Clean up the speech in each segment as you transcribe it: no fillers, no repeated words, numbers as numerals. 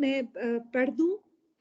मैं पढ़ दूं؟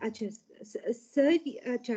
अच्छा सर, अच्छा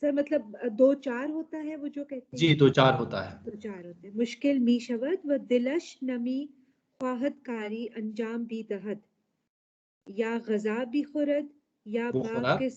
सर मतलब दो चार होता है वो जो कहते हैं. जी दो चार होता है. दो चार होते हैं. मुश्किल मी शवद व दिलश नमी ख्वाहत कारी अंजाम भी दहद. या गजा भी खुरद या बाकिस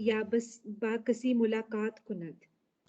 या बस बाकसी मुलाकात कुनद.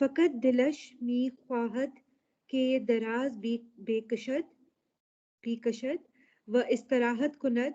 फकत दिलश मी ख्वाहत के दराज बेकशद व istirahat kunud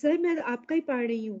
सर मैं आपका ही पढ़ रही हूँ.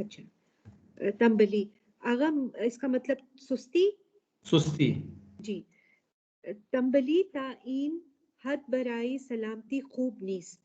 अच्छा. तंबली आगा इसका मतलब सुस्ती. जी. तंबली ताइन हद बराई सलामती खूब नीस्त.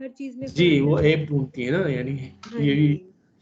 हर चीज में. जी वो ऐप ढूंढती है ना, यानी यही.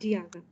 जी आगा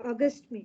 अगस्त में.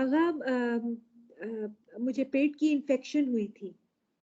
आगा मुझे पेट की इन्फेक्शन हुई थी.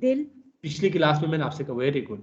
दिल पिछली क्लास में मैंने आपसे कहा वेरी गुड.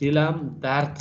दिलम दर्द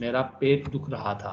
मेरा पेट दुख रहा था.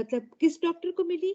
मतलब किस डॉक्टर को मिली؟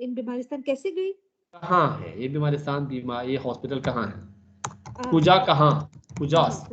इन बीमारिस्तान कैसे गई؟ कहाँ है ये बीमारिस्तान? ये हॉस्पिटल कहाँ है? कुजा कहाँ? कुजास्त?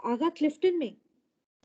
आगा क्लिफ्टन में.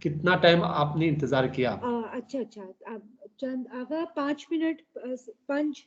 कितना टाइम आपने इंतजार किया? अच्छा अच्छा चंद आगा 5 मिनट 5.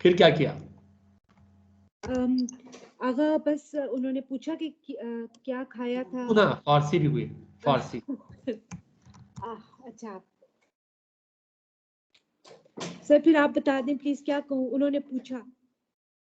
फिर क्या किया? आगा बस उन्होंने पूछा कि क्या खाया था. ना फारसी भी हुई फारसी. अच्छा सर फिर आप बता दें प्लीज क्या कहूँ. उन्होंने पूछा.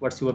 What's your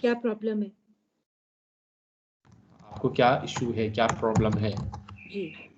क्या प्रॉब्लम है? आपको क्या इशू है? क्या प्रॉब्लम है? जी.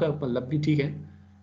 का मतलब भी ठीक है.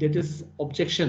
that is objection.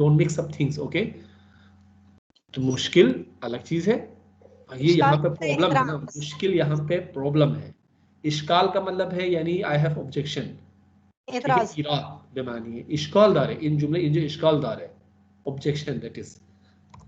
Don't mix up things, okay? तो मुश्किल अलग चीज है. ये यहाँ पे प्रॉब्लम है ना. मुश्किल यहाँ पे प्रॉब्लम है. इश्काल का मतलब है यानी I have objection. एतराज. बेमानी है. इश्काल दार है. इन जुमले इंजो इश्काल दार है. Objection that is.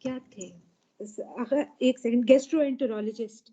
क्या थे आखिर एक सेकंड गैस्ट्रोएंटरोलॉजिस्ट.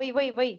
वही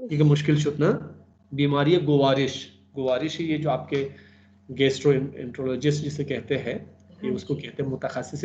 ये मुश्किल शुद ना, बीमारी गुवारिश ये जो आपके गैस्ट्रोएंटरोलॉजिस्ट जिसे कहते हैं, ये उसको कहते हैं मुतखस्सिस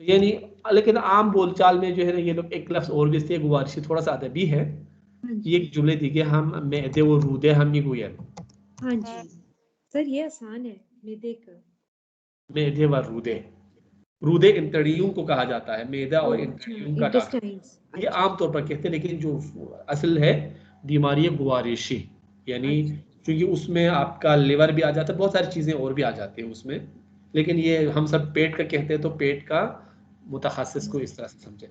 यानी लेकिन आम बोलचाल में जो है ना ये लोग एक लफ्ज और भी इसलिए गुवारिशी थोड़ा सा अदबी है. ये जुमले दिखे हम मैदे और रूदे हम ही गुयर. हाँ जी सर ये आसान है. मैदे व रूदे इंतड़ियों को कहा जाता है. मैदा और इंतड़ियों का डॉक्टर ये आम तौर पर कहते हैं, लेकिन जो असल है बीमारी गुवारिशी, यानी क्योंकि उसमें आपका लिवर भी आ जाता है, बहुत सारी चीजें और भी आ जाती है उसमें, लेकिन ये हम सब पेट का कहते हैं तो पेट का मुतखस्सिस को इस तरह से समझे.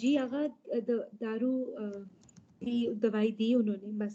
जी आगा दारू दवाई दी उन्होंने बस.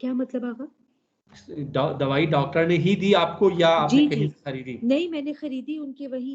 क्या मतलब आगा? दवाई डॉक्टर ने ही दी आपको या आपने कहीं से खरीदी? नहीं मैंने खरीदी उनके वही.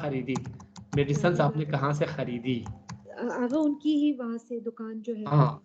खरीदी? मेडिसिन आपने कहाँ से खरीदी? आगा उनकी ही वहाँ से दुकान जो है. हाँ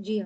जी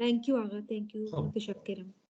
थैंक यू आगा थैंक यू मुतशक्किरम.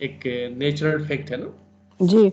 एक नेचुरल फैक्ट है ना जी.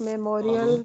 मेमोरियल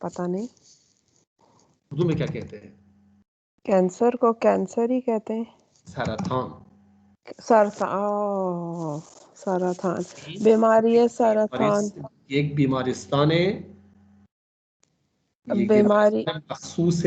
पता नहीं. उर्दू में क्या कहते हैं? कैंसर को कैंसर ही कहते हैं. सरातान बीमारी है. सरातान एक बीमारिस्तान मखसूस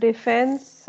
defence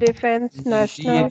defence national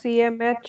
CMH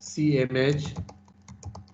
CMH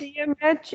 CMH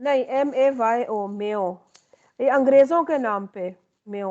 नहीं MAYO मेयो ये अंग्रेजों के नाम पे मेयो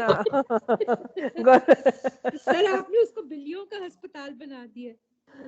ना सर आपने उसको बिल्लियों का अस्पताल बना दिया.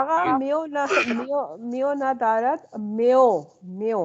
आगा मियो ना दारत मेयो मेयो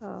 हाँ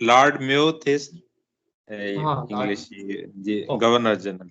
लॉर्ड म्यो थे हाँ, इंग्लिश ये ओ। गवर्नर जनरल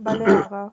भले आगा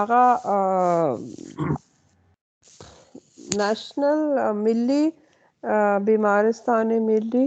आगा नेशनल मिली बीमारिस्तान मिली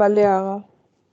भले आगा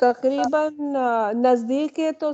तकरीबन नज़दीक है तो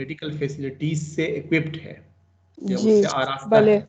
मेडिकल फैसिलिटीज से equipped है या उससे आरास्ता है.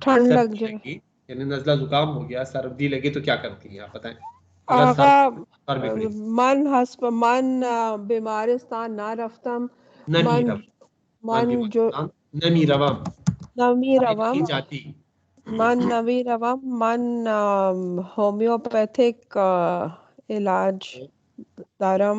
ठंड लग जाए यानी नज़ला जुकाम हो गया, सर्दी लगी तो क्या करती हैं आप बताएं? आगा मन बीमारिस्तान ना रफ्तम मन जो नमी रवम मन होम्योपैथिक इलाज दारम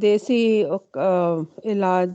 देसी इलाज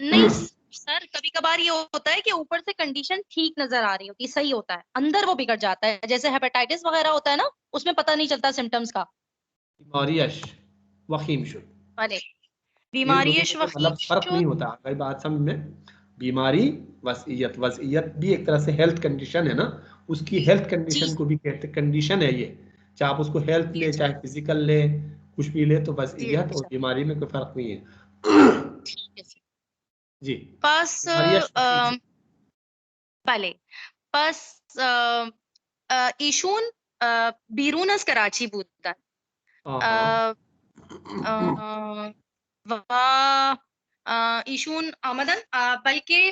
नहीं सर, कभी कभार ये होता है कि ऊपर से कंडीशन ठीक नजर आ रही होती, सही होता है, अंदर वो बिगड़ जाता है, जैसे हेपेटाइटिस वगैरह होता है ना, उसमें पता नहीं चलता सिम्टम्स का। बीमारियश वखीम शुद, भले ये बीमारी दोनों में मतलब फर्क नहीं होता। कई बात समझ में, बीमारी वसीयत, वसीयत भी एक तरह से हेल्थ कंडीशन है ना, उसकी हेल्थ कंडीशन को भी कहते, कंडीशन है ये, चाहे आप उसको हेल्थ ले चाहे फिजिकल ले, कुछ भी ले, तो वसीयत और बीमारी में कोई फर्क नहीं है। जी पास भले पास ईशून बीरूनस कराची बूदन ईशून आमदन बल्कि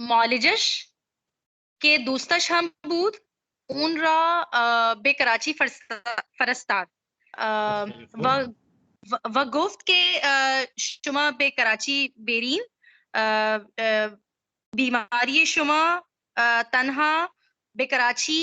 मॉलिजश के दोस्तश हम बूद उन रा बे कराची फरस्ताद व गुफ्त के शुमा बे कराची बेरीन बीमारी शुमा तन्हा बे कराची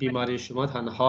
बीमारी शुमा तन्हा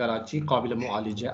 कराची काबिल मुआलिजा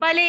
भले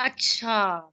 अच्छा.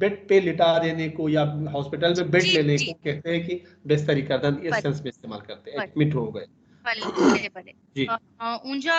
बेड पे लिटा देने को या हॉस्पिटल में बेड लेने को कहते हैं कि बेस्तरी कदन, इस सेंस में इस्तेमाल करते हैं, एडमिट हो गए. भले भले जी. उनजा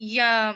या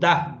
10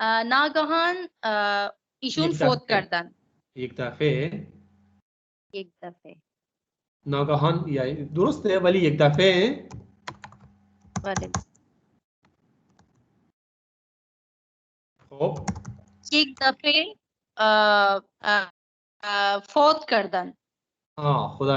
नागहान इशून फोत करदन. एक दफे एक दफे. नागहान या दुरुस्त है वली एक दफे वली. खूब एक दफे फोत करदन. खुदा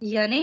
यानी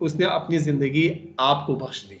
उसने अपनी जिंदगी आपको बख्श दी.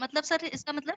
मतलब सर इसका मतलब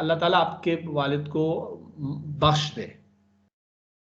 अल्लाह ताला आपके वालिद को बख्श दे.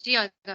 जी आगा.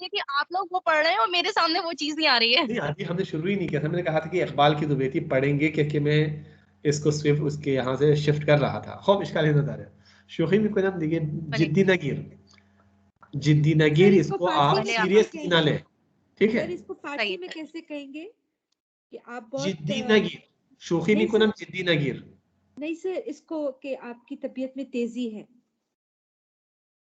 रही थी आप लोग वो पढ़ रहे हैं और मेरे सामने वो चीज नहीं आ रही है। नहीं, अभी हमने शुरू ही नहीं किया था। मैंने कहा था कि इकबाल की दुबैती पढ़ेंगे क्योंकि मैं इसको स्विफ्ट उसके यहाँ से शिफ्ट कर रहा था। खौफ इश्काल नजर है शोखी में कोई नाम देखिए, जिद्दी नगीर, जिद्दी नगीर, सर, इसको फारसी आप में कैसे सीरियसली ना कहेंगे? लें, ठीक है। सर इसको फारसी में कैसे कहेंगे कि आप बहुत जिद्दी नगीर, शोखी में नहीं कोई नाम सर, जिद्दी नगीर। नहीं सर, इसको कि आपकी तबीयत में तेजी है,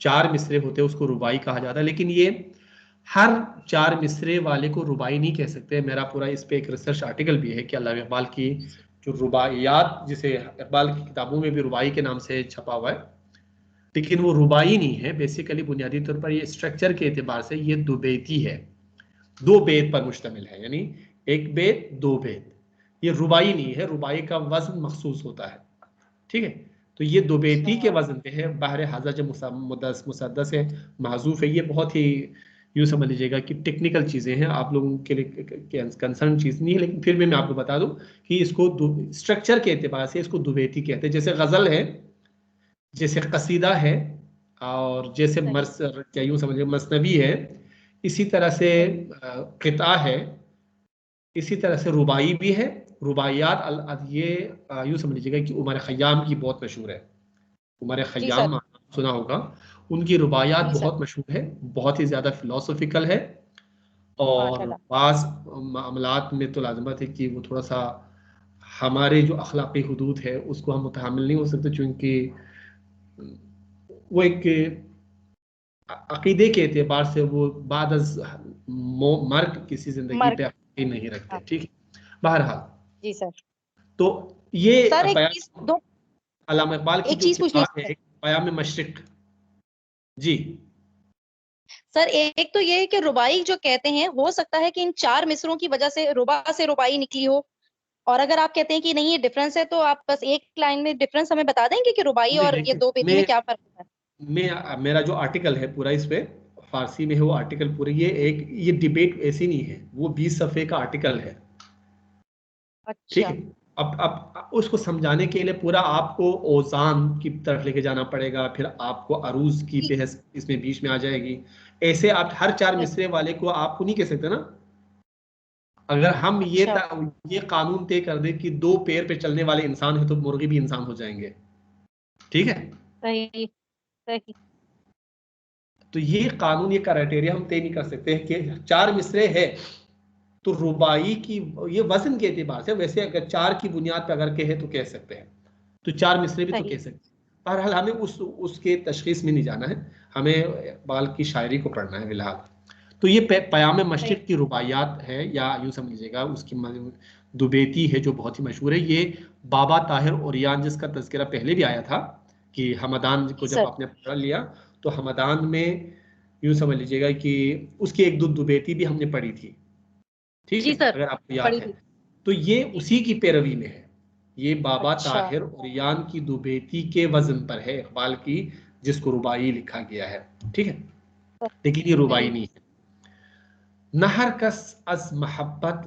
4 मिसरे होते हैं उसको रुबाई कहा जाता है, लेकिन ये हर 4 मिसरे वाले को रुबाई नहीं कह सकते. मेरा पूरा इस पे एक रिसर्च आर्टिकल भी है कि अल्लामा इकबाल की जो रुबाइयात, जिसे इकबाल की किताबों में भी रुबाई के नाम से छपा हुआ है, लेकिन वो रुबाई नहीं है. बेसिकली बुनियादी तौर पर ये स्ट्रक्चर के एतबार से ये दो बेती है, 2 बेत पर मुश्तमिल है, यानी 1 बेत 2 बेत. ये रुबाई नहीं है, रुबाई का वजन मखसूस होता है, ठीक है. तो ये 2 बेती के वजन पे है. बहर हज़ज मुसद्दस है, महजूफ है. ये बहुत ही यूँ समझ लीजिएगा कि टेक्निकल चीज़ें हैं, आप लोगों के लिए कंसर्न चीज़ नहीं है, लेकिन फिर भी मैं आपको बता दूं कि इसको स्ट्रक्चर के एतबार से इसको दुबैती कहते हैं. जैसे गज़ल है, जैसे कसीदा है, और जैसे क्या यूँ समझिए मसनवी है, इसी तरह से क़िता है, इसी तरह से रुबाई भी है. रुबाइयात ये यूँ समझ लीजिएगा कि उमर खयाम की बहुत मशहूर है. उमर खयाम सुना होगा, उनकी रुबाइयात बहुत मशहूर है, बहुत ही ज़्यादा फिलोसॉफिकल है, और बाज़ मामलात में तो लाजमत है कि वो थोड़ा सा हमारे जो अखलाक़ी हुदूद है उसको हम मुतहम्मिल नहीं हो सकते, चूँकि वो एक अक़ीदे के एतबार से वो बाद मर्ग किसी ज़िंदगी पे अक़ीदा नहीं रखते, ठीक है. बहरहाल जी सर, तो ये सर अल्लामा इकबाल की जो किताब है बयान मशरिक़. जी सर, एक तो ये है कि रुबाई जो कहते हैं, हो सकता है कि इन 4 मिसरों की वजह से रुबा से रुबाई निकली हो, और अगर आप कहते हैं कि नहीं ये डिफरेंस है, तो आप बस एक लाइन में डिफरेंस हमें बता देंगे कि रुबाई और ये 2 बेती में क्या फर्क होता है. मेरा जो आर्टिकल है पूरा इस पे फारसी में है, वो आर्टिकल पूरे, ये डिबेट ऐसी नहीं है, वो 20 सफ़े का आर्टिकल है. ठीक है. अब उसको समझाने के लिए पूरा आपको औज़ान की तरफ लेके जाना पड़ेगा, फिर आपको अरूज की बहस इसमें बीच में आ जाएगी. ऐसे आप हर 4 मिसरे वाले को आपको नहीं कह सकते ना. अगर हम ये कानून तय कर दे कि 2 पैर पे चलने वाले इंसान है तो मुर्गी भी इंसान हो जाएंगे, ठीक है. सही. तो ये कानून, ये क्राइटेरिया हम तय नहीं कर सकते हैं कि 4 मिसरे है तो रुबाई की ये वजन के एतबार से, वैसे अगर 4 की बुनियाद पर अगर कहे तो कह सकते हैं, तो 4 मिसरे भी तो कह सकते हैं. बहरहाल हमें उसके तशखीस में नहीं जाना है, हमें इकबाल की शायरी को पढ़ना है फिलहाल. तो ये पयाम मशरिक़ की रुबाइयात है, या यूँ समझ लीजिएगा उसकी दुबैती है जो बहुत ही मशहूर है. ये बाबा ताहिर ओरियान, जिसका तज़किरा पहले भी आया था कि हमदान को जब आपने पढ़ लिया तो हमदान में यूँ समझ लीजिएगा कि उसकी 1-2 दुबैती भी हमने पढ़ी थी, ठीक है, अगर आपको याद है. तो ये उसी की पैरवी में है. ये बाबा ताहिर ओरियान की दुबैती के वजन पर है इकबाल की, जिसको रुबाई लिखा गया है, ठीक है, लेकिन ये रुबाई नहीं है. नहर कस अज मोहब्बत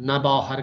नबा हर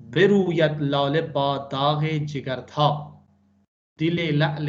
बरूयत लाल बा दाग जिगर था दिल लअल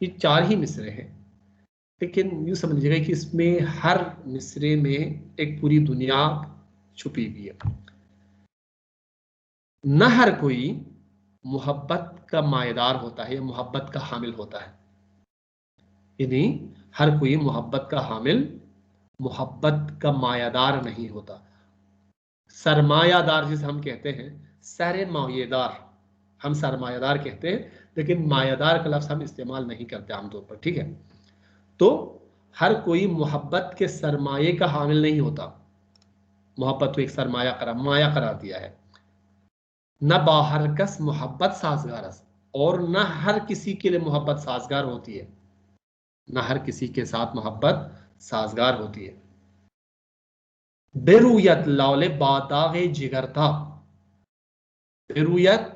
ये 4 ही मिसरे हैं, लेकिन यूँ समझ लीजिएगा कि इसमें हर मिसरे में एक पूरी दुनिया छुपी हुई है. न हर कोई मोहब्बत का मायदार होता है या मोहब्बत का हामिल होता है, यानी हर कोई मोहब्बत का हामिल, मोहब्बत का मायादार नहीं होता. सरमायादार जिसे हम कहते हैं, सरमायादार हम सरमायादार कहते हैं, लेकिन मायादार का लफ्ज़ हम इस्तेमाल नहीं करते आमतौर पर, ठीक है. तो हर कोई मोहब्बत के सरमाये का हामिल नहीं होता. मोहब्बत तो एक सरमाया माया करार दिया है, न बाहर कस मोहब्बत साजगार, और न हर किसी के लिए मोहब्बत साजगार होती है, न हर किसी के साथ मोहब्बत साजगार होती है। बेरुयत लाले बादागे जिगर था, बेरुयत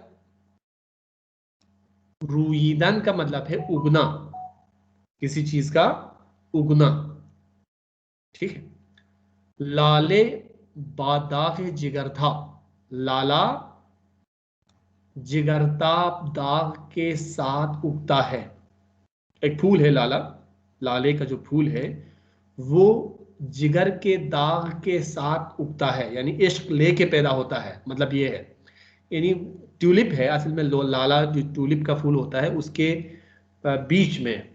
रूईदन का मतलब है उगना, किसी चीज का उगना, ठीक है। लाले बादागे जिगर था, लाला जिगरताब दाग के साथ उगता है। एक फूल है लाला, लाले का जो फूल है वो जिगर के दाग के साथ उगता है, यानी इश्क लेके पैदा होता है, मतलब ये है। यानी ट्यूलिप है असल में, लाला जो ट्यूलिप का फूल होता है उसके बीच में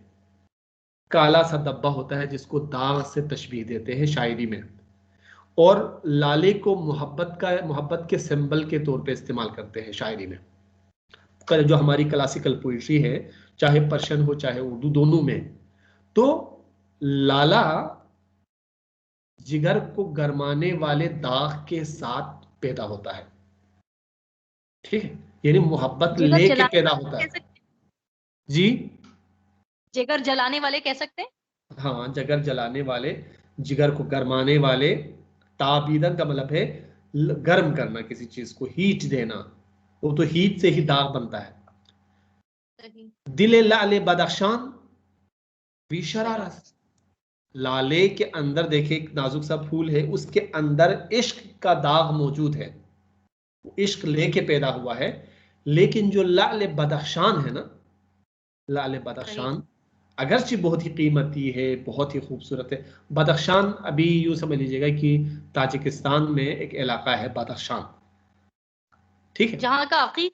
काला सा धब्बा होता है जिसको दाग से तशबीह देते हैं शायरी में, और लाले को मोहब्बत के सिंबल के तौर पे इस्तेमाल करते हैं शायरी में। जो हमारी क्लासिकल पोइट्री है, चाहे पर्शियन हो चाहे उर्दू, दोनों में, तो लाला जिगर को गरमाने वाले दाग के साथ पैदा होता है, ठीक है, यानी मोहब्बत जिगर लेके जलाने पैदा वाले होता कह है। सकते जी जिगर जलाने वाले कह सकते हैं। हाँ, जिगर जलाने वाले, जिगर को गरमाने वाले, ताबीदन का मतलब है गर्म करना, किसी चीज को हीट देना, वो तो हीट से ही दाग बनता है। दिले लाले बदख्शान भी शरारत, लाले के अंदर देखिए एक नाजुक सा फूल है, उसके अंदर इश्क का दाग मौजूद है, इश्क लेके पैदा हुआ है। लेकिन जो लाल बदख्शान है ना, लाल बदख्शान अगरचे बहुत ही कीमती है, बहुत ही खूबसूरत है। बदख्शान अभी यूं समझ लीजिएगा कि ताजिकिस्तान में एक इलाका है बदख्शान, ठीक है, जहाँ का अकीक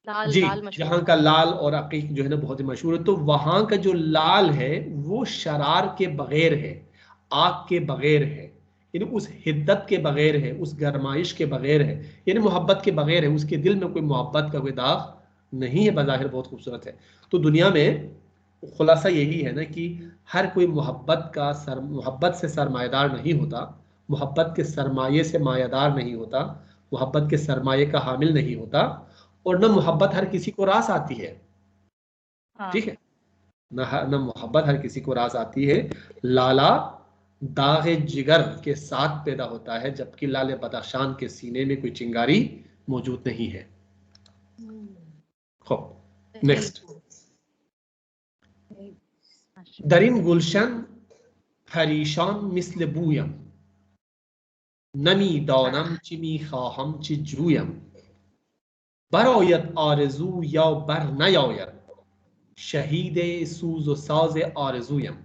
लाल जी, लाल मशहूर जहाँ का लाल और अकीक जो है ना बहुत ही मशहूर है। तो वहां का जो लाल है वो शरार के बगैर है, आग के बगैर है, यानी उस हिद्दत के बगैर है, उस गरमाइश के बगैर है, यानी मोहब्बत के बगैर है, उसके दिल में कोई मोहब्बत का कोई दाग नहीं है, बज़ाहिर बहुत खूबसूरत है। तो दुनिया में खुलासा यही है ना कि हर कोई मोहब्बत से सरमाएदार नहीं होता, मोहब्बत के सरमाए से मायादार नहीं होता, मोहब्बत के सरमाए का हामिल नहीं होता, और न मोहब्बत हर किसी को रास आती है, ठीक है, न मोहब्बत हर किसी को रास आती है। लाला दागे जिगर के साथ पैदा होता है, जबकि लाले बदख्शान के सीने में कोई चिंगारी मौजूद नहीं है। नेक्स्ट, दरिन गुलशन परेशान मिस्ल बूयम, नमी दानम चिमी खाहम ची जूयम, बरायत आरजू या बर नयायत, शहीद सूज साज आरजूयम।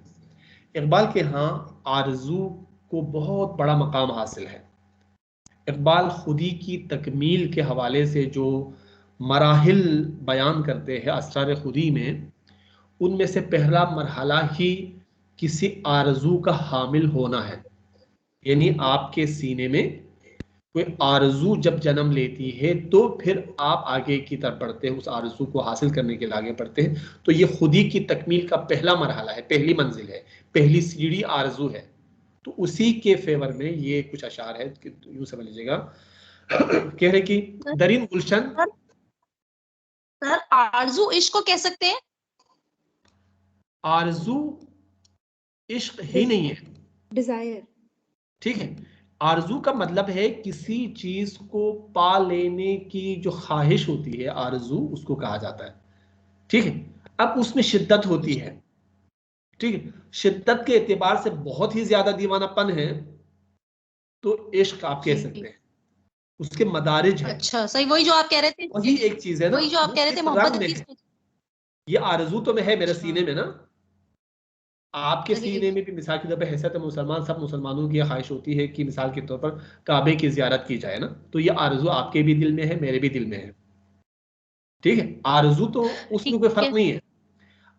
इकबाल के यहाँ आरजू को बहुत बड़ा मकाम हासिल है। इकबाल खुदी की तकमील के हवाले से जो मराहिल बयान करते हैं असरार खुदी में, उनमें से पहला मरहला ही किसी आरजू का हामिल होना है, यानी आपके सीने में कोई आरजू जब जन्म लेती है तो फिर आप आगे की तरफ बढ़ते हैं, उस आरजू को हासिल करने के लिए आगे बढ़ते हैं। तो ये खुदी की तकमील का पहला मरहला है, पहली मंजिल है, पहली सीढ़ी आरजू है। तो उसी के फेवर में ये कुछ अशार है, यूं समझ लीजिएगा, कह रहे कि दरिन गुलशन, सर आरजू इश्क को कह सकते हैं। आरजू इश्क ही नहीं है, डिजायर, ठीक है, आरजू का मतलब है किसी चीज को पा लेने की जो ख्वाहिश होती है, आरजू उसको कहा जाता है, ठीक है। अब उसमें शिद्दत होती है, ठीक है, शिद्दत के एतबार से बहुत ही ज्यादा दीवानापन है तो इश्क आप कह सकते हैं, उसके मदारिज है। अच्छा सही, वही जो आप कह रहे थे, वही एक चीज है ना, वही जो आप कह रहे थे किस मोहब्बत रंग में की। है। ये आरजू तो में है मेरे अच्छा। सीने में ना, आपके सही। सीने में भी मिसाल के तौर पर हैसियत मुसलमान, सब मुसलमानों की ख्वाहिश होती है कि मिसाल के तौर पर काबे की जियारत की जाए ना, तो ये आरजू आपके भी दिल में है, मेरे भी दिल में है, ठीक है। आरजू तो उसमें कोई फर्क नहीं है।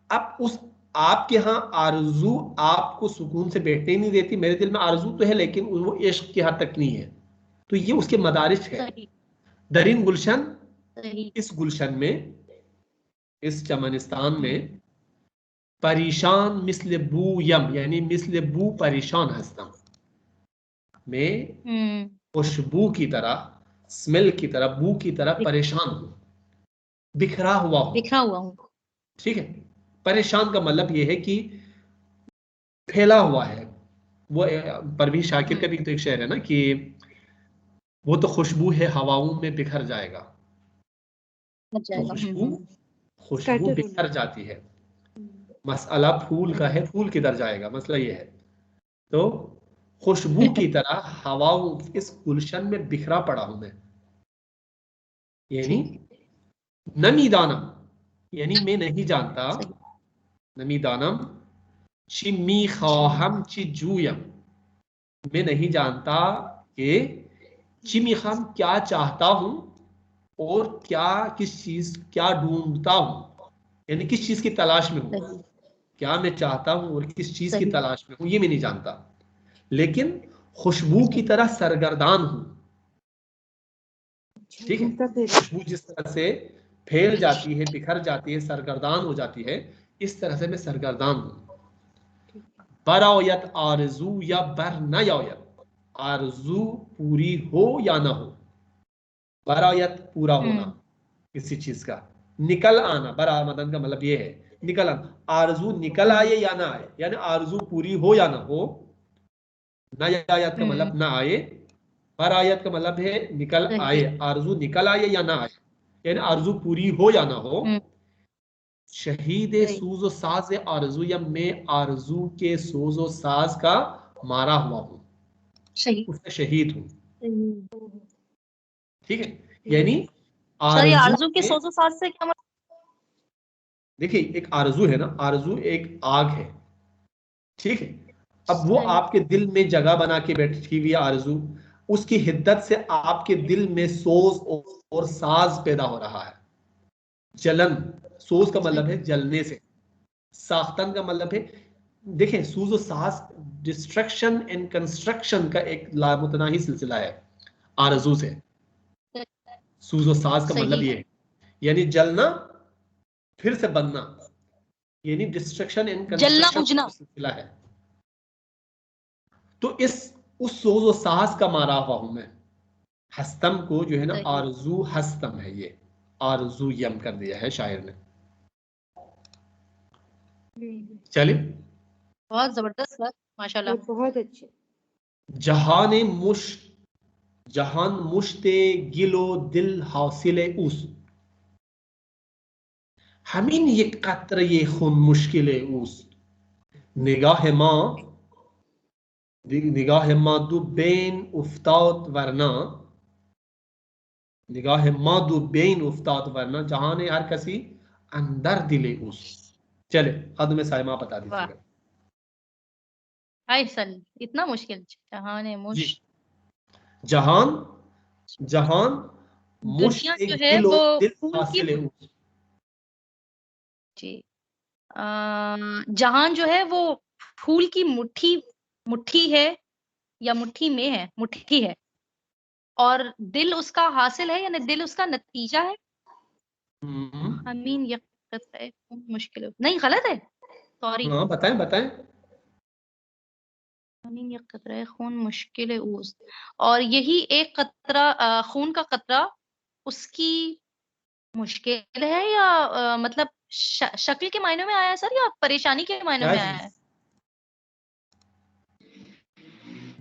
अब उस आपके यहाँ आरजू आपको सुकून से बैठने ही नहीं देती, मेरे दिल में आरजू तो है लेकिन वो इश्क की हद तक नहीं है, तो ये उसके मदारिज है। दरिन गुलशन, इस गुलशन में, इस चमनिस्तान में, परेशान मिस्ल बू यम, यानी मिस्ल बू परेशान हस्तम, मैं खुशबू की तरह स्मेल की तरह, बू की तरह परेशान हूं, बिखरा हुआ हूं। बिखरा हुआ हूँ। ठीक है, परेशान का मतलब ये है कि फैला हुआ है। वो परवीन शाकिर का भी तो एक शेर है ना कि वो तो खुशबू है हवाओं में बिखर जाएगा। बच तो जाएगा। खुशबू Scattered बिखर जाती है। मसला फूल का है, फूल किधर जाएगा, मसला ये है। तो खुशबू की तरह हवाओं, इस गुलशन में बिखरा पड़ा हूं मैं। यानी नमी दानम, यानी मैं नहीं जानता, सही। नमी दानम ची मी खाहम ची जूयम, मैं नहीं जानता कि चिमी खाम क्या चाहता हूं और किस चीज क्या ढूंढता हूं, यानी किस चीज की तलाश में हूं। सही। क्या मैं चाहता हूं और किस चीज की सही। तलाश में हूं, ये मैं नहीं जानता। लेकिन खुशबू की तरह सरगर्दान हूं। ठीक है, घूमता फिर खुशबू जिस तरह से फैल जाती है, बिखर जाती है, सरगर्दान हो जाती है, इस तरह से मैं सरगर्दान हूं। बरायत आरजू या बर न यायत, आरजू पूरी हो या ना हो। बरायत पूरा होना किसी चीज का, निकल आना, बरामदन का मतलब ये है निकल आना। आरजू निकल आए या ना आए, यानी आरजू पूरी हो या ना हो। ना आयत का मतलब ना आए, बरायत का मतलब है निकल आए, आरजू निकल आए या ना आए, यानी आरजू पूरी हो या ना हो। शहीद सूजो साज आरजू, या मैं आरजू के सोजो साज का मारा हुआ हूं, उससे शहीद हूं। ठीक है, यानी सर ये आरजू आरजू की सोचो साथ से क्या मतलब? देखिए, एक आरजू है ना, आरजू एक आग है। ठीक है, अब वो आपके दिल में जगह बना के बैठी हुई आरजू, उसकी हिद्दत से आपके दिल में सोज और साज पैदा हो रहा है। जलन, सोज का मतलब है जलने से, साख्तन का मतलब है, देखें सूज और साज डिस्ट्रक्शन एंड कंस्ट्रक्शन का एक लामुतनाही सिलसिला है आरजू से। सूज और साज का मतलब ये है, यानी जलना फिर से बनना, यानी डिस्ट्रक्शन एंड जलना कंस्ट्रक्शन बुझना। सिलसिला है। तो उस सोज और साहस का मारा हुआ हूं मैं। हस्तम को जो है ना, आरजू हस्तम है, ये आरजू यम कर दिया है शायर ने। चलिए, बहुत जबरदस्त सर, माशाल्लाह। बहुत अच्छे। जहान मुश्ते गिलो दिल हासिले उस, हमीन ये कत्र ये खून मुश्किल उस, निगाह माँ दो बेन उफ्ताद वरना, निगाह मादू बेन उफ्ताद वरना, जहां ने हर कसी अंदर दिले उस। चले, हद में साइमा बता दीजिएगा हाय सर, इतना मुश्किल? जहान जी। मुश जहान जहान दुनिया मुश्त जो है दिलो वो दिल फूल की हासिल उस। जी। जहान जो है वो फूल की मुट्ठी मुट्ठी है, या मुट्ठी में है, मुट्ठी है, और दिल उसका हासिल है, यानी दिल उसका नतीजा है। अमीन है मुश्किल नहीं, गलत है, सॉरी। हाँ, बताएं बताएं। अमीन ये कतरा खून मुश्किल उस, और यही एक कतरा खून का कतरा उसकी मुश्किल है, या मतलब शक्ल के मायने में आया है सर, या परेशानी के मायने क्या में आया चीज? है?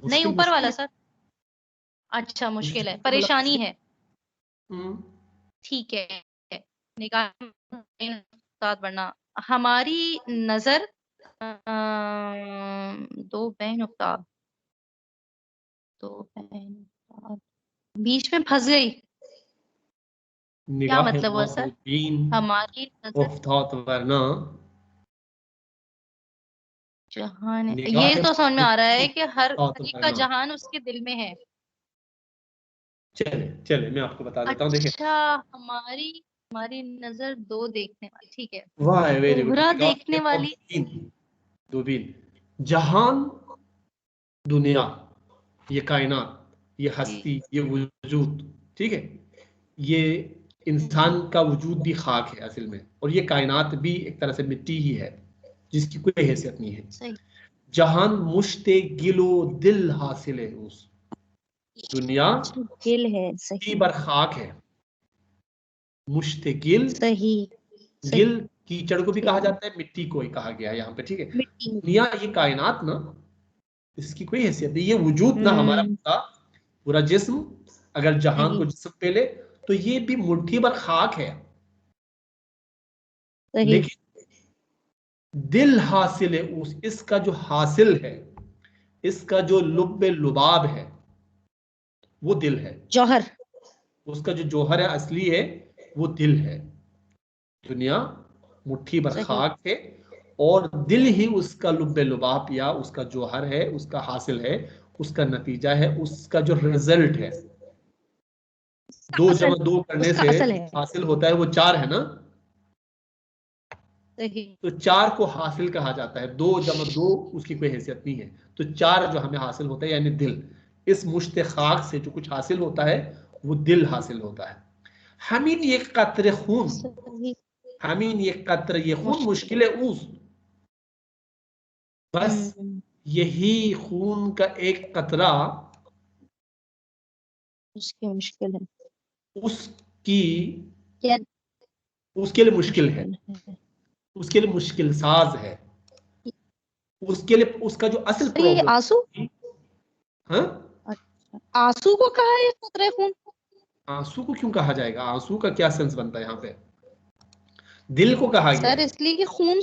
नहीं, मुश्किल ऊपर वाला मुश्किल सर। अच्छा, मुश्किल है, मुश्किल का मतलब परेशानी मुश्किल। है। ठीक है। निगाह साथ बढ़ना, हमारी नजर दो बहन उफ्ताब, दो बहन उफ्ताब बीच में फंस गई, क्या निगाह मतलब हुआ सर? मादूबीन हमारी नजर उफ्ताद वरना, जहान, निगाह ये तो समझ में आ रहा है कि हर उफ्ताद एक का वरना। जहान उसके दिल में है। चले चले, मैं आपको बता देता हूँ, देखिए। अच्छा, हमारी हमारी नजर दो देखने वाली, ठीक है, वाह, वेरी गुड। दोहरा निगाह देखने वाली। मादूबीन, दूरबीन, जहान, दुनिया, ये कायनात, ये हस्ती, ये वजूद, ठीक है, ये इंसान का वजूद भी खाक है असल में, और ये कायनात भी एक तरह से मिट्टी ही है जिसकी कोई हैसियत नहीं है। सही। जहान मुश्ते गिलो दिल हासिल है उस, दुनिया मुश्किल है, सही बर खाक है, मुश्तगिल, सही गिल कीचड़ को भी कहा जाता है, मिट्टी को ही कहा गया है यहाँ पे, ठीक है। मिट्टी। दुनिया, ये कायनात ना, इसकी कोई हैसियत नहीं, ये वजूद ना हमारा पूरा जिस्म, अगर जहान को जिस्म पे ले तो ये भी मुट्ठी भर खाक है, लेकिन दिल हासिल है इसका जो हासिल है, इसका जो लुब्बे लुबाब है वो दिल है, जौहर, उसका जो जौहर है असली है वो दिल है। दुनिया मुट्ठी भर खाक है और दिल ही उसका लुब्बे लुबाब या उसका जौहर है, उसका हासिल है, उसका नतीजा है, उसका जो रिजल्ट है। 2 जमा 2 करने से हासिल होता है वो 4 है ना, तो 4 को हासिल कहा जाता है। 2 जमा 2 उसकी कोई हैसियत नहीं है, तो 4 जो हमें हासिल होता है यानी दिल, इस मुश्त खाक से जो कुछ हासिल होता है वो दिल हासिल होता है। हमीन ये कतरे खून, हमीन ये कतरे ये खून मुश्किल है ऊस, बस यही खून का एक कतरा उसकी मुश्किल है, उसके लिए मुश्किल है, उसके लिए मुश्किल साज है, उसके लिए उसका जो असल प्रॉब्लम। आंसू, हाँ, आंसू को कहा है कतरे खून? आंसू को क्यों कहा जाएगा? आंसू का क्या सेंस बनता है यहाँ पे? दिल को कहा गया सर इसलिए कि खून,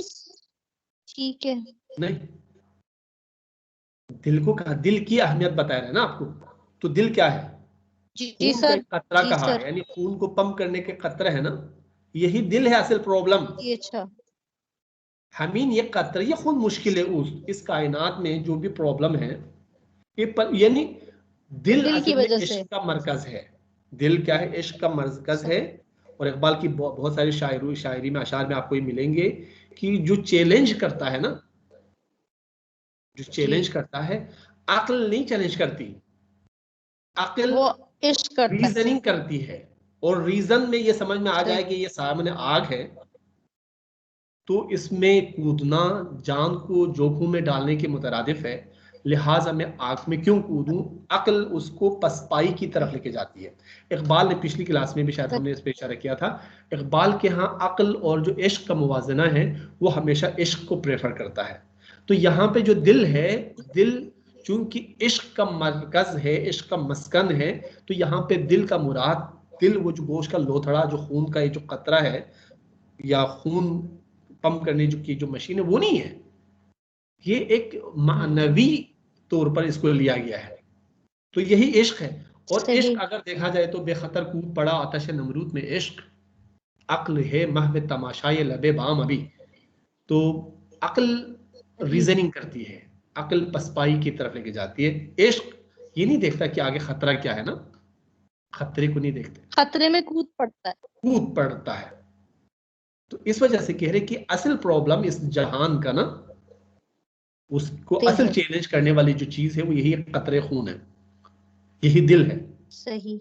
ठीक है, नहीं, दिल को कहा, दिल की अहमियत बता रहे हैं ना आपको, तो दिल क्या है? जी खून सर, का कतरा कहा है, यानी खून को पंप करने के कतरे है ना, यही दिल है असल प्रॉब्लम। अच्छा, हमीन ये कतरे ये खून मुश्किल है इस कायनात में जो भी प्रॉब्लम है यानी दिल असल में इश्क का मरकज है। दिल क्या है? इश्क का मरकज है। और इकबाल की बहुत सारी शायरी में, अशार में आपको ये मिलेंगे कि जो चैलेंज करता है ना, जो चैलेंज करता है, अक्ल नहीं चैलेंज करती, अक्ल वो इश्क करता है, रीजनिंग करती है, और रीजन में ये समझ में आ जाए कि ये सामने आग है तो इसमें कूदना जान को जोखिम में डालने के मुतरादिफ है, लिहाजा मैं आग में क्यों कूदूं? अक्ल उसको पसपाई की तरफ लेके जाती है। इकबाल ने पिछली क्लास में भी शायद हमने इस पे इशारा किया था, इकबाल के यहाँ अक्ल और जो इश्क का मुवाजना है वो हमेशा इश्क को प्रेफर करता है। तो यहाँ पे जो दिल है, दिल चूंकि इश्क का मरकज है, इश्क का मस्कन है, तो यहाँ पे दिल का मुराद, दिल वो जो गोश्त का लोथड़ा, जो खून का ये जो कतरा है या खून पंप करने की जो मशीन है वो नहीं है, ये एक मानवी तौर पर इसको लिया गया है। तो यही इश्क है। और इश्क अगर देखा जाए तो बेखतर कूद पड़ा आतश नमरूद में इश्क, अक्ल है महव तमाशाए लबे बाम अभी। तो अक्ल रीजनिंग करती है, अक्ल पसपाई की तरफ लेके जाती है। इश्क ये नहीं देखता कि आगे खतरा क्या है ना, खतरे को नहीं देखते, खतरे में कूद पड़ता है। तो इस वजह से कह रहे कि असल प्रॉब्लम इस जहान का ना, उसको असल चैलेंज करने वाली जो चीज है वो यही कतरे खून है, यही दिल है। सही।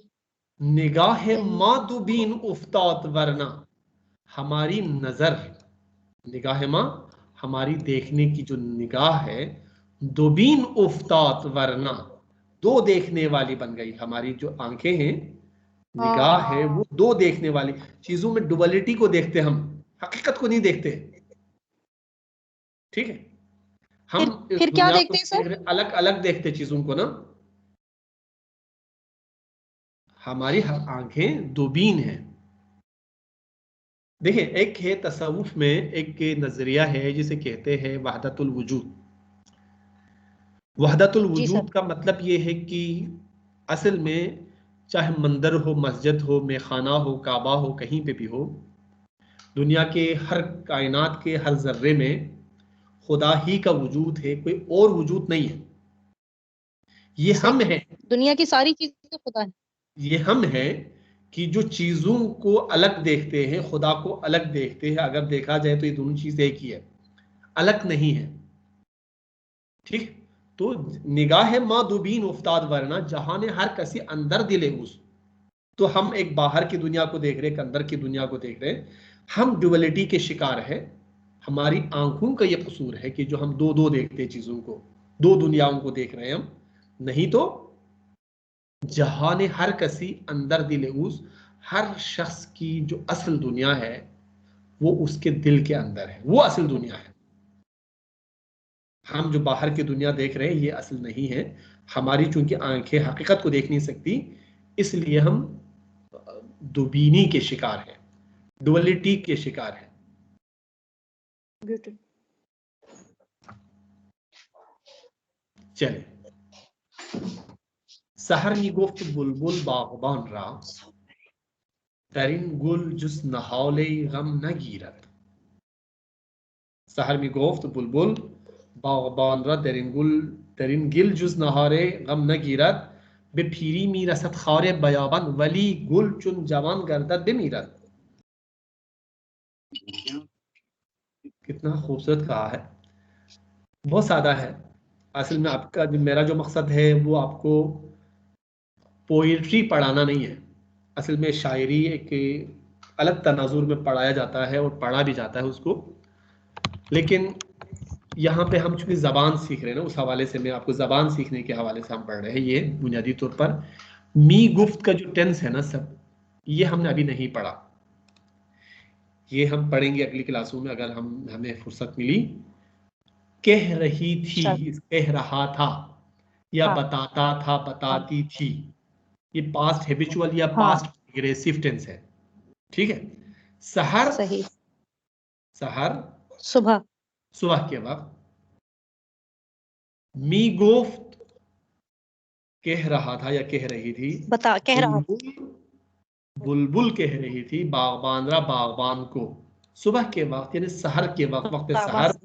निगाह मादुबीन उफ्तात वरना, हमारी नजर, निगाह माँ हमारी देखने की जो निगाह है, दुबीन उफ्तात वरना, 2 देखने वाली बन गई। हमारी जो आंखें हैं, निगाह है, वो 2 देखने वाली, चीजों में डुअलिटी को देखते, हम हकीकत को नहीं देखते, ठीक है। हम फिर क्या देखते हैं सर? अलग अलग देखते चीजों को ना, हमारी आंखें दुबीन हैं। देखिए, एक है तसव्वुफ में एक नजरिया है जिसे कहते हैं वहदतुल वजूद। वहदतुल वजूद का मतलब ये है कि असल में चाहे मंदिर हो, मस्जिद हो, मेखाना हो, काबा हो, कहीं पे भी हो, दुनिया के हर कायनात के हर जर्रे में खुदा ही का वजूद है, कोई और वजूद नहीं है। ये हम हैं, दुनिया की सारी चीजें खुदा है। ये हम हैं कि जो चीजों को अलग देखते हैं, खुदा को अलग देखते हैं। अगर देखा जाए तो ये दोनों चीजें एक ही है, अलग नहीं है, ठीक। तो निगाह माँ दुबीन उफ्ताद वरना, जहां ने हर कसी अंदर दिले उस, तो हम एक बाहर की दुनिया को देख रहे, एक अंदर की दुनिया को देख रहे। हम डुअलिटी के शिकार है, हमारी आंखों का ये कसूर है कि जो हम 2 देखते हैं चीजों को, 2 दुनियाओं को देख रहे हैं हम, नहीं तो जहान हर कसी अंदर दिल उस, हर शख्स की जो असल दुनिया है वो उसके दिल के अंदर है, वो असल दुनिया है। हम जो बाहर की दुनिया देख रहे हैं ये असल नहीं है। हमारी चूंकि आंखें हकीकत को देख नहीं सकती, इसलिए हम दुबीनी के शिकार हैं, डुअलिटी के शिकार हैं। चले, सहर मी गुफ्त बुलबुल बागबान रा, दरिन गुल जुस नहाले गम न गिरत। सहर मी गुफ्त बुलबुल बागबान रा, दरिन गिल जुस नहारे गम न गिरत, बे पीरी मी रसत खारे बयाबन, वली गुल चुन जवान गर्दत बेमीरत। कितना खूबसूरत कहा है, बहुत सादा है। असल में आपका मेरा जो मकसद है वो आपको पोइट्री पढ़ाना नहीं है। असल में शायरी एक अलग तनाजुर में पढ़ाया जाता है और पढ़ा भी जाता है उसको, लेकिन यहाँ पे हम चूंकि ज़बान सीख रहे हैं ना, उस हवाले से मैं आपको ज़बान सीखने के हवाले से हम पढ़ रहे हैं। ये बुनियादी तौर पर मी गुफ्त का जो टेंस है ना सब, ये हमने अभी नहीं पढ़ा, ये हम पढ़ेंगे अगली क्लासों में अगर हमें फुर्सत मिली। कह रही थी, कह रहा था, या बताता था, बताती थी, ये पास्ट हैबिचुअल या पास्ट प्रोग्रेसिव टेंस है। ठीक है। सहर, सही, सहर सुबह, सुबह के वक्त। मी गुफ्त कह रहा था या कह रही थी, बता, कह रहा था, बुलबुल बुलबुल कह रही थी बागबान रा बागबान को। सुबह के वक्त यानी सहर के वक्त, वक्त सहर,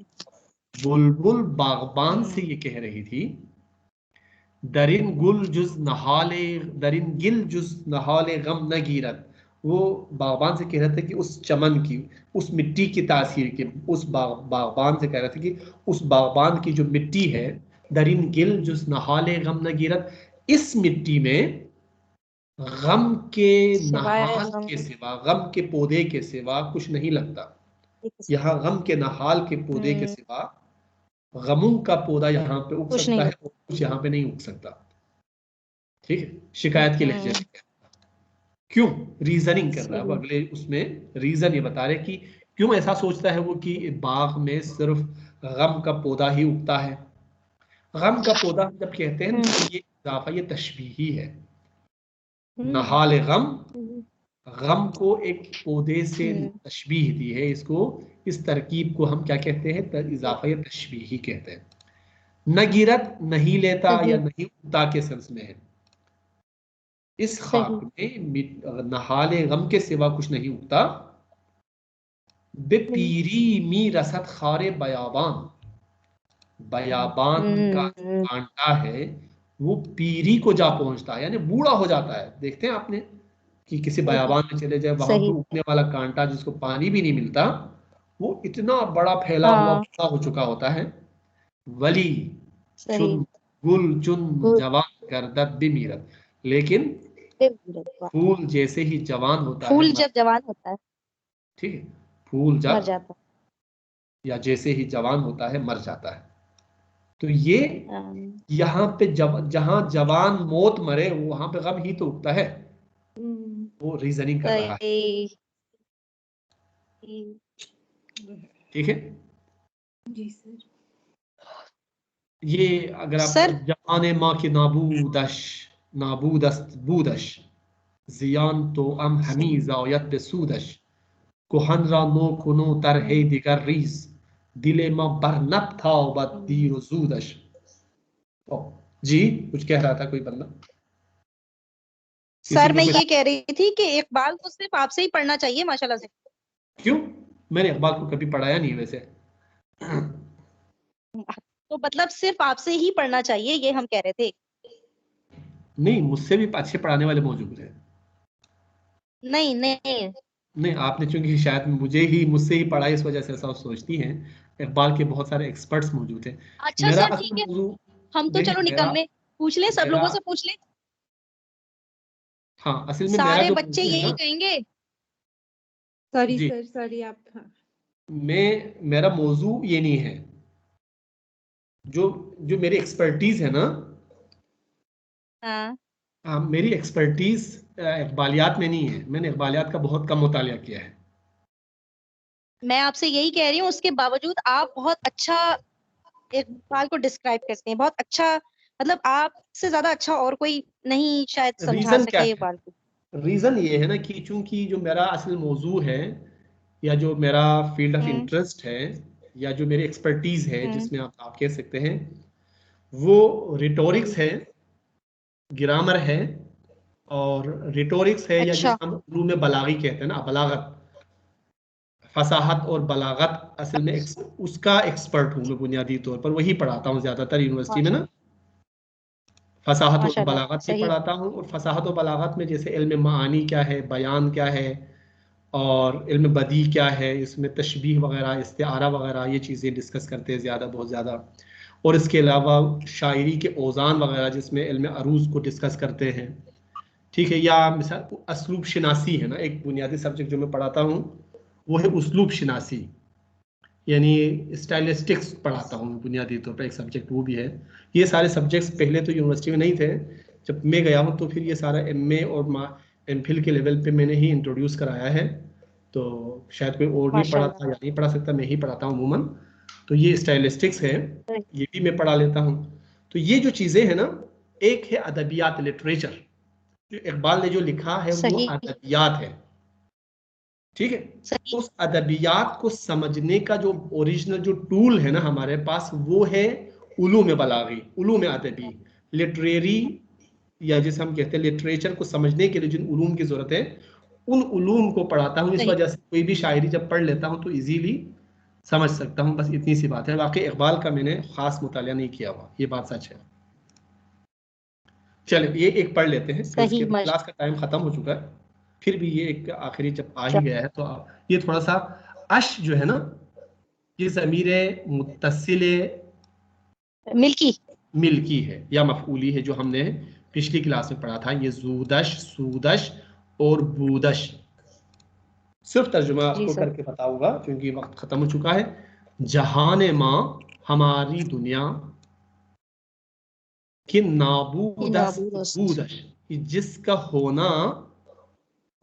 बुलबुल बागबान से ये कह रही थी, दरिन गुल जुज नहाले, दरिन गिल जुज नहाले गम न गिरत। वो बागबान से कह रहे थे कि उस चमन की, उस मिट्टी की तासीर के, उस बागबान से कह रहे थे कि उस बागबान की जो मिट्टी है, दरिन गिल जुज नहाले गम न गिरत, इस मिट्टी में गम के नहाल के सिवा, गम के पौधे के सिवा कुछ नहीं लगता। यहाँ गम के नहाल के पौधे के सिवा गमों का पौधा यहाँ पे उग सकता है और कुछ यहाँ पे नहीं उग सकता। ठीक है, शिकायत के लहजे में क्यों रीजनिंग कर रहा है वो, अगले उसमें रीजन ये बता रहे कि क्यों ऐसा सोचता है वो कि बाग में सिर्फ गम का पौधा ही उगता है। गम का पौधा जब कहते हैं तो ये इजाफा, ये तशबीही है। नहाल गम, गम को एक पौधे से तशबीह दी है, इसको, इस तरकीब को हम क्या कहते हैं, इजाफा या तशबीही कहते हैं। नगिरत नहीं लेता या नहीं उगता के सेंस में है। इस खाक में नहाले गम के सिवा कुछ नहीं उगता। बे पीरी मी रसत खारे बयाबान, बयाबान का कांटा है वो पीरी को जा पहुंचता है, यानी बूढ़ा हो जाता है। देखते हैं आपने कि किसी बयाबान में चले जाए, वहां पर उगने वाला कांटा जिसको पानी भी नहीं मिलता, वो इतना बड़ा फैला हुआ हो चुका होता है। वली चुन गुल चुन जवान गर्दत बिमीरत, लेकिन फूल जैसे ही जवान होता है, फूल जब जवान होता है, ठीक है, फूल जब मर जाता है, या जैसे ही जवान होता है मर जाता है। तो ये यहाँ पे जहां जवान मौत मरे वहां पे गम ही तो उगता है। वो रीजनिंग कर रहा है। ठीक है जी सर। ये अगर आप जवान माँ की नाबूदश, नाबूदस्त बूदश जियान तो अम हमी जायत बेसूदश, कुहन रा नो कुनो तरहे दिगर रीज, दिले मा बरनब था बदीर जूदश। जी कुछ कह रहा था कोई बंदा? सर मैं ये कह रही थी कि इकबाल को सिर्फ आपसे ही पढ़ना चाहिए माशाल्लाह से। क्यों? मैंने इकबाल को कभी पढ़ाया नहीं वैसे। तो मतलब सिर्फ आपसे ही पढ़ना चाहिए, ये हम कह रहे थे। नहीं, मुझसे भी अच्छे पढ़ाने वाले मौजूद हैं। नहीं नहीं नहीं, आपने चूंकि शायद मुझसे ही पढ़ा, इस वजह से ऐसा सोचती हैं। इकबाल के बहुत सारे एक्सपर्ट्स मौजूद हैं। अच्छा सर ठीक है, हम तो चलो निकम्मे, पूछ ले, सब लोगों से पूछ ले। हाँ, असल में सारे बच्चे यही कहेंगे। सॉरी सर, सॉरी आप। हाँ, मेरा मौजू ये नहीं है, जो मेरी एक्सपर्टीज है ना, हाँ मेरी एक्सपर्टीज इकबालियात में नहीं है, मैंने इकबालियात का बहुत कम मुतालिया किया है। मैं आपसे यही कह रही हूँ, उसके बावजूद आप बहुत अच्छा इकबाल को डिस्क्राइब करते हैं, बहुत अच्छा, मतलब आपसे ज्यादा अच्छा और कोई नहीं शायद समझा रीजन क्या सके है? इकबाल को। रीजन ये है ना कि चूंकि जो मेरा असल मौजू है या जो मेरा फील्ड ऑफ इंटरेस्ट है या जो मेरी एक्सपर्टीज है जिसमें आप कह सकते हैं, वो रिटोरिक्स है, ग्रामर है और रिटोरिक्स है, या अच्छा। जिसको हम उर्दू में बलागी कहते हैं ना, बलागत, फसाहत और बलागत, असल में उसका एक्सपर्ट हूँ मैं। बुनियादी तौर पर वही पढ़ाता हूँ ज्यादातर यूनिवर्सिटी में ना, फसाहत और माशाल्लाह, बलागत ही सही। पढ़ाता हूँ। और फसाहत और बलागत में जैसे इल्म मानी क्या है, बयान क्या है और इल्म बदी क्या है, इसमें तशबीह वगैरह, इस्तिआरा वगैरह, ये चीज़ें डिस्कस करते हैं ज़्यादा, बहुत ज़्यादा। और इसके अलावा शायरी के औज़ान वगैरह जिसमें इल्म अरूज़ को डिस्कस करते हैं, ठीक है। या मिसाल असलूब शनासी है ना, एक बुनियादी सब्जेक्ट जो मैं पढ़ाता हूँ वो है उसलूब शनासी, यानी स्टाइलिस्टिक्स पढ़ाता हूँ बुनियादी तौर पर, एक सब्जेक्ट वो भी है। ये सारे सब्जेक्ट्स पहले तो यूनिवर्सिटी में नहीं थे, जब मैं गया हूँ तो फिर ये सारा एमए और एमफिल के लेवल पे मैंने ही इंट्रोड्यूस कराया है। तो शायद कोई और नहीं पढ़ा था या नहीं पढ़ा सकता, मैं ही पढ़ाता हूँ अमूमन। तो ये स्टाइलिस्टिक्स है, ये भी मैं पढ़ा लेता हूँ। तो ये जो चीज़ें हैं ना, एक है अदबियात, लिटरेचर, जो इकबाल ने जो लिखा है वो सही अदबियात है, ठीक है। तो उस अदबियात को समझने का जो ओरिजिनल जो टूल है ना हमारे पास, वो है उलूम बलागी, उलूम अदबी, लिटरेरी, या जिसे हम कहते हैं लिटरेचर को समझने के लिए जिन उलूम की जरूरत है, उन उलूम को पढ़ाता हूँ। इस सही। वजह से कोई भी शायरी जब पढ़ लेता हूँ तो इजीली समझ सकता हूँ। बस इतनी सी बात है। वाकई इकबाल का मैंने खास मुतालिया नहीं किया हुआ, ये बात सच है। चलिए ये एक पढ़ लेते हैं, फिर सही। इसके क्लास का टाइम खत्म हो चुका है। फिर भी ये एक आखिरी जब आ ही गया है तो ये थोड़ा सा अश जो है ना, ये ज़मीर मुत्तसिल मिल्की है या मफऊली है, जो हमने पिछली क्लास में पढ़ा था। ये जूदश, सूदश और बूदश। सिर्फ तर्जुमा आपको करके बताऊंगा क्योंकि वक्त खत्म हो चुका है। जहान माँ हमारी दुनिया कि नाबूदस बूदश, जिसका होना,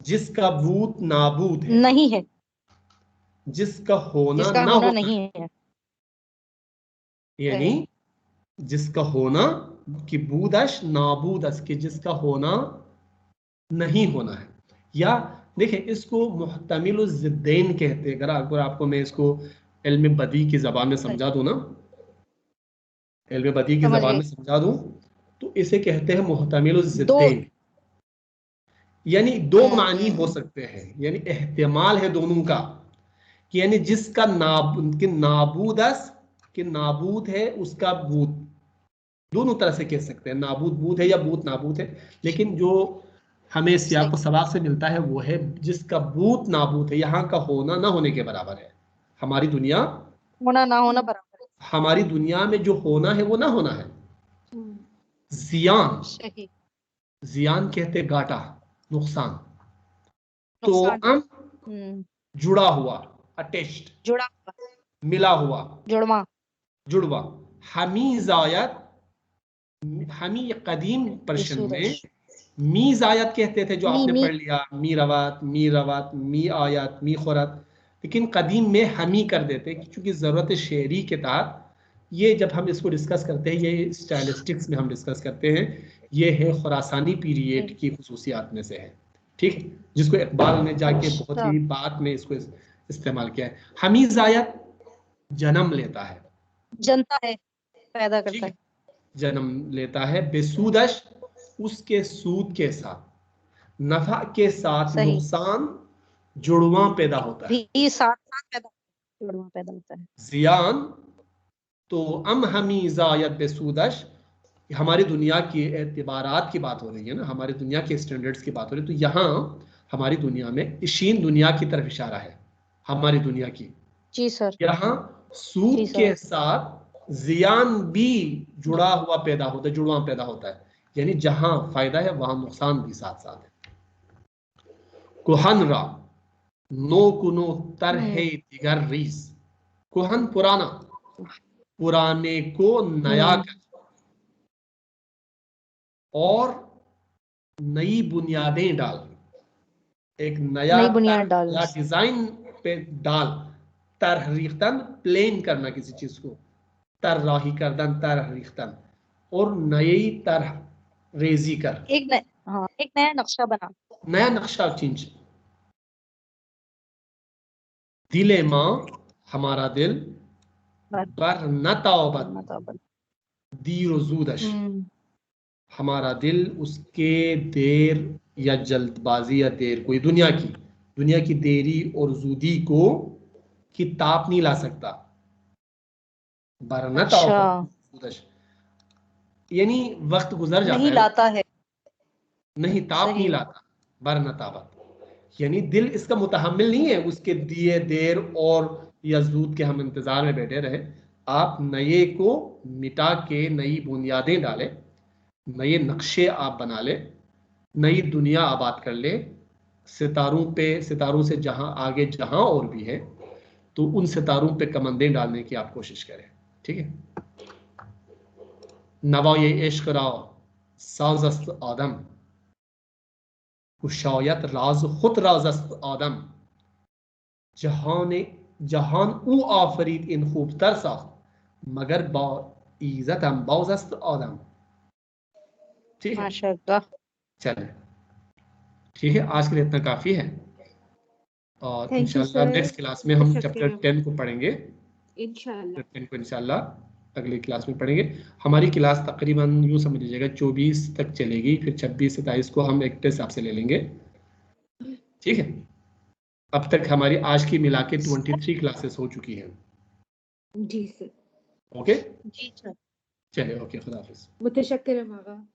जिसका बूत नाबूद है, नहीं है, जिसका होना जिसका ना होना होना, नहीं है, यानी जिसका होना कि बूदश नाबूदस, कि जिसका होना नहीं होना है। या देखें, इसको मुहतमिल ज़िद्दैन कहते हैं। अगर आपको मैं इसको इल्म बदी की ज़बान में समझा दूं ना, इल्म बदी की ज़बान में समझा दूं तो इसे कहते हैं मुहतमिल ज़िद्दैन। यानी दो मानी हो सकते हैं, यानी एहतिमाल है दोनों का, कि यानी जिसका नाबूदस कि नाबूद है, उसका बूत, दोनों तरह से कह सकते हैं। नाबूद बूत है या बूत नाबूद है, लेकिन जो हमें सियाक सबाक से मिलता है वो है जिसका बूत नाबूद है, यहाँ का होना ना होने के बराबर है। हमारी दुनिया होना ना होना बराबर है। हमारी दुनिया में जो होना है वो ना होना है। जियान, सही। जियान कहते घाटा, नुकसान। तो नुकसान। हम जुड़ा हुआ, अटैच्ड, जुड़ा हुआ, मिला हुआ, जुड़वा, जुड़वा। हमीजायत, हमी कदीम पर्शियन में मीजायत कहते थे, जो आपने पढ़ लिया, मी रवात, मी रवात, मी आयत, मी खुरत। लेकिन कदीम में हमी कर देते क्योंकि ज़रूरत शेरी के तहत। ये जब हम इसको डिस्कस करते हैं, ये स्टाइलिस्टिक्स में हम डिस्कस करते हैं, ये है खुरासानी पीरियड की खुसूसियात में से है, ठीक है, जिसको इकबाल ने जाके बहुत ही बात में इसको इस्तेमाल किया है। हमीजायत जन्म लेता है, जनता है, पैदा करता है, जन्म लेता है। बेसूदश, उसके सूद के साथ, नफा के साथ नुकसान जुड़वा पैदा होता है, भी साथ साथ जुड़वा पैदा होता है। जियान तो अम हमी जायत बेसूदश, हमारी दुनिया की एतबारात की बात हो रही है ना, हमारी दुनिया के स्टैंडर्ड्स की बात हो रही है। तो यहाँ हमारी दुनिया में इशीन दुनिया की तरफ इशारा है, हमारी दुनिया की। जी सर। यहाँ सूद के साथ जियान भी जुड़ा हुआ पैदा होता है, जुड़वा पैदा होता है, यानी जहां फायदा है वहां नुकसान भी साथ साथ है। कुहन रा नो कुनो तरहे दिगर रीस, कुहन पुराना, पुराने को नया कर, और नई बुनियादें डाल, एक नया नई बुनियाद डाल। या डिजाइन पे डाल, तरहरीख्तन प्लेन करना किसी चीज को, तरराही करदन तरहरीख्तन, और नई तरह रेजी कर, एक नया नक्शा बना, नया नक्शा चेंज। दिले माँ हमारा दिल, बर नताबत दीर व ज़ूदश, हमारा दिल उसके देर या जल्दबाजी या देर कोई दुनिया की देरी और ज़ूदी को की ताप नहीं ला सकता। बर नताबत यानी वक्त गुजर जाता नहीं है, लाता है, नहीं ताप नहीं लाता। बर नताबत यानी दिल इसका मुतहम्मिल नहीं है उसके दिए देर और यजूद के हम इंतजार में बैठे रहे। आप नए को मिटा के नई बुनियादें डालें, नए नक्शे आप बना ले, नई दुनिया आबाद कर ले, सितारों से जहां आगे जहां और भी है तो उन सितारों पे कमंदें डालने की आप कोशिश करें। ठीक है। नवाए इश्क रा साज़स्त आदम, कुशायत राज खुद राजस्त आदम, जहान ऊ आफरीद इन खूब तर साख्त, मगर बा इज्जत हम बाज़स्त आदम। ठीक है, माशाअल्लाह। चले ठीक है, आज के लिए इतना काफी है और Thank you, इंशाल्लाह sir. नेक्स्ट क्लास में हम मुतशक्किर चैप्टर हूँ। 10 को पढ़ेंगे। इंशाल्लाह। 10 को इंशाल्लाह अगली क्लास में पढ़ेंगे। हमारी क्लास तकरीबन यूँ समझ लीजिएगा 24 तक चलेगी, फिर 26 27 को हम एक टेस्ट आपसे ले लेंगे। ठीक है, अब तक हमारी आज की मिला के 23 क्लासेस हो चुकी हैं। जी सर। ओके जी सर। चलिए, ओके, खुदा हाफिज। मुतशक्किर हूँ आगा।